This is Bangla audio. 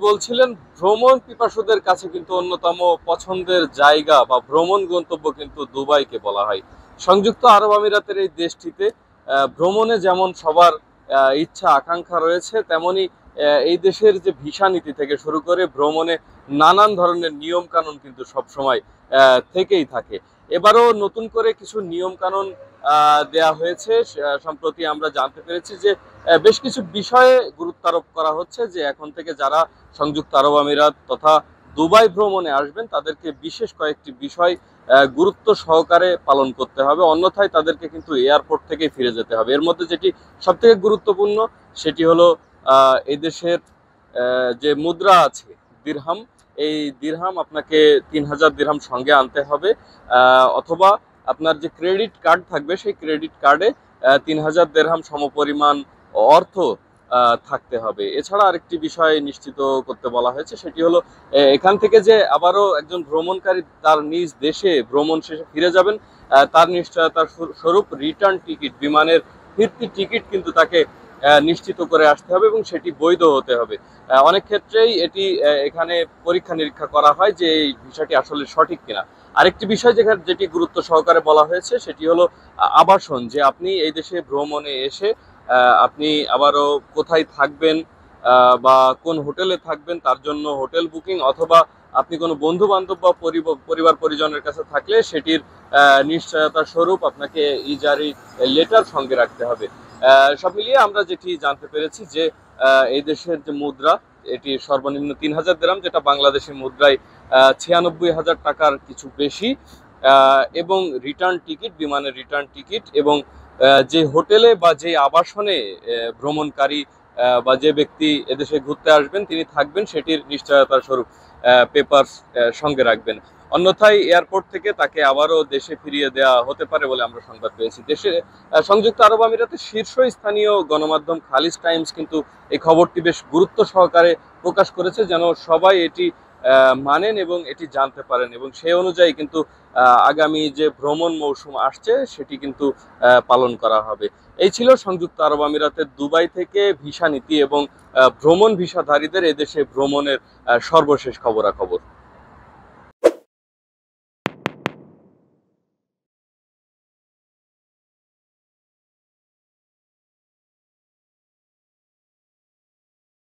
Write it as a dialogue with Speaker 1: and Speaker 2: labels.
Speaker 1: বলছিলেন ভ্রমণ পিপাসুদের কাছে কিন্তু অন্যতম পছন্দের জায়গা বা ভ্রমণ গন্তব্য কিন্তু দুবাইকে বলা হয়। সংযুক্ত আরব আমিরাতের এই দেশটিতে ভ্রমণে যেমন সবার ইচ্ছা আকাঙ্ক্ষা রয়েছে, তেমনি এই দেশের যে ভিসা নীতি থেকে শুরু করে ভ্রমণে নানান ধরনের নিয়ম কানুন কিন্তু সব সময় থেকেই থাকে। এবারও নতুন করে কিছু নিয়ম কানুন দেয়া হয়েছে। সম্প্রতি আমরা জানতে পেরেছি যে বেশ কিছু বিষয়ে গুরুত্ব আরোপ করা হচ্ছে, যে এখন থেকে যারা সংযুক্ত আরব আমিরাত তথা দুবাই ভ্রমণে আসবেন তাদেরকে বিশেষ কয়েকটি বিষয় গুরুত্ব সহকারে পালন করতে হবে, অন্যথায় তাদেরকে কিন্তু এয়ারপোর্ট থেকেই ফিরে যেতে হবে। এর মধ্যে যেটি সব থেকে গুরুত্বপূর্ণ সেটি হলো এই দেশের যে মুদ্রা আছে দিরহাম, এই দিরহাম আপনাকে 3000 দিরহাম সঙ্গে আনতে হবে, অথবা আপনার যে ক্রেডিট কার্ড থাকবে সেই ক্রেডিট কার্ডে 3000 দিরহাম সমপরিমাণ অর্থ থাকতে হবে। এছাড়া আরেকটি বিষয় নিশ্চিত করতে বলা হয়েছে, সেটি হলো এখান থেকে যে আবারও একজন ভ্রমণকারী তার নিজ দেশে ভ্রমণ শেষে ফিরে যাবেন, তার নিশ্চয়তার স্বরূপ রিটার্ন টিকিট, বিমানের ফিরতি টিকিট কিন্তু তাকে নিশ্চিত করে আসতে হবে এবং সেটি বৈধ হতে হবে। অনেক ক্ষেত্রেই এটি এখানে পরীক্ষা নিরীক্ষা করা হয় যে এই বিষয়টি আসলে সঠিক কিনা। আরেকটি বিষয় যেটি গুরুত্ব সহকারে বলা হয়েছে সেটি হলো আবাসন, যে আপনি এই দেশে ভ্রমণে এসে আপনি আবারও কোথায় থাকবেন বা কোন হোটেলে থাকবেন তার জন্য হোটেল বুকিং, অথবা আপনি কোনো বন্ধু বান্ধব বা পরিবার পরিজনের কাছে থাকলে সেটির নিশ্চয়তা স্বরূপ আপনাকে ইজারি লেটার সঙ্গে রাখতে হবে। সব মিলিয়ে আমরা যেটি জানতে পেরেছি যে এই দেশের যে মুদ্রা, এটি সর্বনিম্ন 3000 দিরহাম, যেটা বাংলাদেশি মুদ্রায় 96,000 টাকার কিছু বেশি, এবং রিটার্ন টিকিট, বিমানের রিটার্ন টিকিট, এবং যে হোটেলে বা যে আবাসনে ভ্রমণকারী বা যে ব্যক্তি এদেশে ঘুরতে আসবেন তিনি থাকবেন সেটির নিশ্চয়তার স্বরূপ পেপারস সঙ্গে রাখবেন। অন্যথায় এয়ারপোর্ট থেকে তাকে আবারও দেশে ফিরিয়ে দেওয়া হতে পারে বলে আমরা সংবাদ পেয়েছি। দেশে সংযুক্ত আরব আমিরাতের শীর্ষস্থানীয় গণমাধ্যম খালিজ টাইমস কিন্তু এই খবরটি বেশ গুরুত্ব সহকারে প্রকাশ করেছে, যেন সবাই এটি মানেন এবং এটি জানতে পারেন, এবং সেই অনুযায়ী কিন্তু আগামী যে ভ্রমণ মৌসুম আসছে সেটি কিন্তু পালন করা হবে। এই ছিল সংযুক্ত আরব আমিরাতের দুবাই থেকে ভিসা নীতি এবং ভ্রমণ ভিসাধারীদের এদেশে ভ্রমণের সর্বশেষ খবরাখবর।